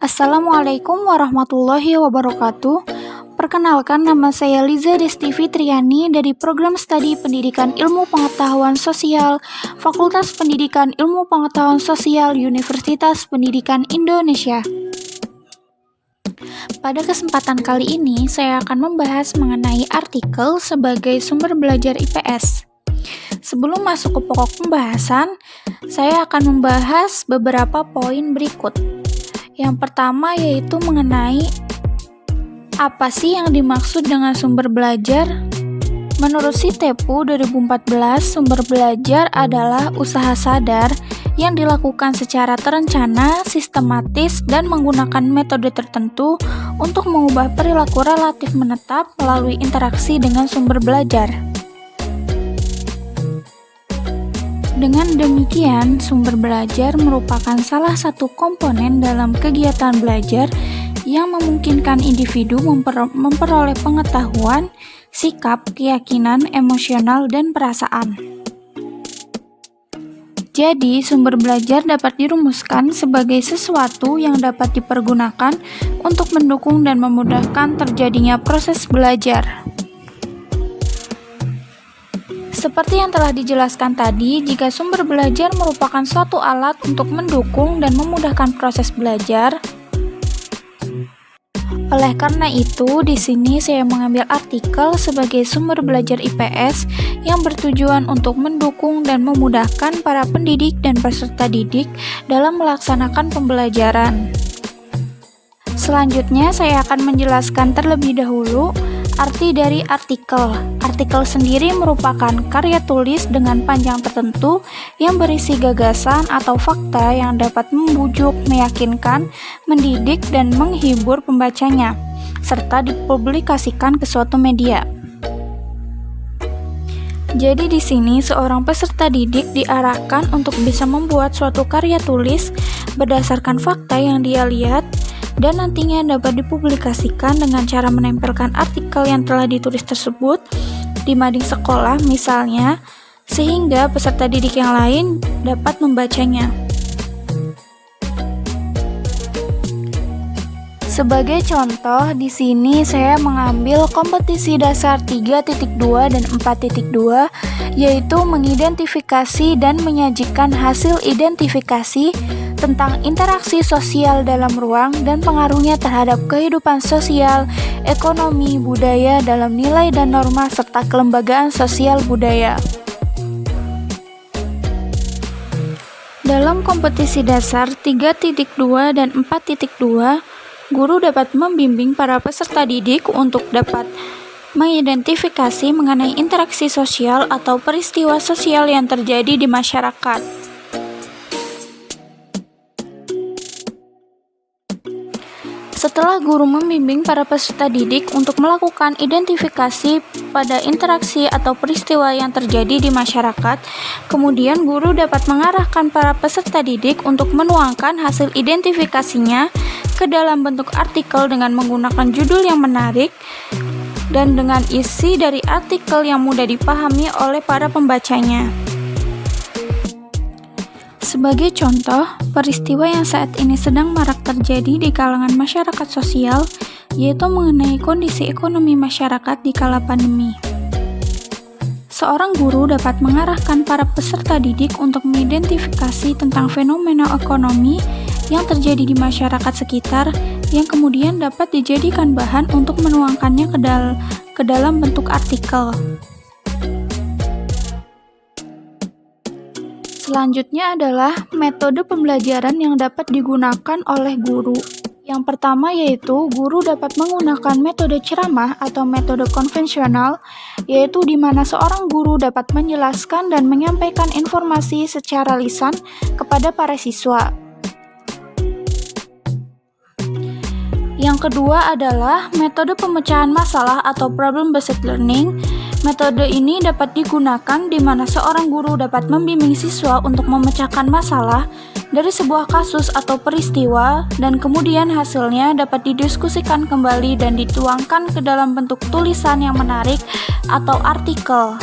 Assalamualaikum warahmatullahi wabarakatuh. Perkenalkan, nama saya Liza Desti Fitriani dari Program Studi Pendidikan Ilmu Pengetahuan Sosial, Fakultas Pendidikan Ilmu Pengetahuan Sosial, Universitas Pendidikan Indonesia. Pada kesempatan kali ini, saya akan membahas mengenai artikel sebagai sumber belajar IPS. Sebelum masuk ke pokok pembahasan, saya akan membahas beberapa poin berikut. Yang pertama yaitu mengenai apa sih yang dimaksud dengan sumber belajar? Menurut Sitepu 2014, sumber belajar adalah usaha sadar yang dilakukan secara terencana, sistematis, dan menggunakan metode tertentu untuk mengubah perilaku relatif menetap melalui interaksi dengan sumber belajar. Dengan demikian, sumber belajar merupakan salah satu komponen dalam kegiatan belajar yang memungkinkan individu memperoleh pengetahuan, sikap, keyakinan, emosional, dan perasaan. Jadi, sumber belajar dapat dirumuskan sebagai sesuatu yang dapat dipergunakan untuk mendukung dan memudahkan terjadinya proses belajar. Seperti yang telah dijelaskan tadi, jika sumber belajar merupakan suatu alat untuk mendukung dan memudahkan proses belajar, oleh karena itu, di sini saya mengambil artikel sebagai sumber belajar IPS yang bertujuan untuk mendukung dan memudahkan para pendidik dan peserta didik dalam melaksanakan pembelajaran. Selanjutnya, saya akan menjelaskan terlebih dahulu arti dari artikel. Artikel sendiri merupakan karya tulis dengan panjang tertentu yang berisi gagasan atau fakta yang dapat membujuk, meyakinkan, mendidik, dan menghibur pembacanya, serta dipublikasikan ke suatu media. Jadi di sini seorang peserta didik diarahkan untuk bisa membuat suatu karya tulis berdasarkan fakta yang dia lihat dan nantinya dapat dipublikasikan dengan cara menempelkan artikel yang telah ditulis tersebut di mading sekolah misalnya, sehingga peserta didik yang lain dapat membacanya. Sebagai contoh, di sini saya mengambil kompetisi dasar 3.2 dan 4.2, yaitu mengidentifikasi dan menyajikan hasil identifikasi tentang interaksi sosial dalam ruang dan pengaruhnya terhadap kehidupan sosial, ekonomi, budaya dalam nilai dan norma serta kelembagaan sosial budaya. Dalam kompetisi dasar 3.2 dan 4.2, guru dapat membimbing para peserta didik untuk dapat mengidentifikasi mengenai interaksi sosial atau peristiwa sosial yang terjadi di masyarakat. Setelah guru membimbing para peserta didik untuk melakukan identifikasi pada interaksi atau peristiwa yang terjadi di masyarakat, kemudian guru dapat mengarahkan para peserta didik untuk menuangkan hasil identifikasinya ke dalam bentuk artikel dengan menggunakan judul yang menarik dan dengan isi dari artikel yang mudah dipahami oleh para pembacanya. Sebagai contoh, peristiwa yang saat ini sedang marak terjadi di kalangan masyarakat sosial, yaitu mengenai kondisi ekonomi masyarakat di kala pandemi. Seorang guru dapat mengarahkan para peserta didik untuk mengidentifikasi tentang fenomena ekonomi yang terjadi di masyarakat sekitar, yang kemudian dapat dijadikan bahan untuk menuangkannya ke dalam bentuk artikel. Selanjutnya adalah metode pembelajaran yang dapat digunakan oleh guru. Yang pertama yaitu guru dapat menggunakan metode ceramah atau metode konvensional, yaitu di mana seorang guru dapat menjelaskan dan menyampaikan informasi secara lisan kepada para siswa. Yang kedua adalah metode pemecahan masalah atau problem-based learning. Metode ini dapat digunakan di mana seorang guru dapat membimbing siswa untuk memecahkan masalah dari sebuah kasus atau peristiwa dan kemudian hasilnya dapat didiskusikan kembali dan dituangkan ke dalam bentuk tulisan yang menarik atau artikel.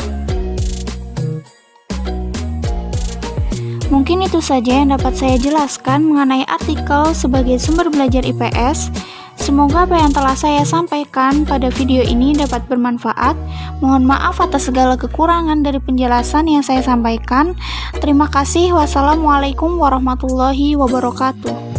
Mungkin itu saja yang dapat saya jelaskan mengenai artikel sebagai sumber belajar IPS. Semoga apa yang telah saya sampaikan pada video ini dapat bermanfaat. Mohon maaf atas segala kekurangan dari penjelasan yang saya sampaikan. Terima kasih. Wassalamualaikum warahmatullahi wabarakatuh.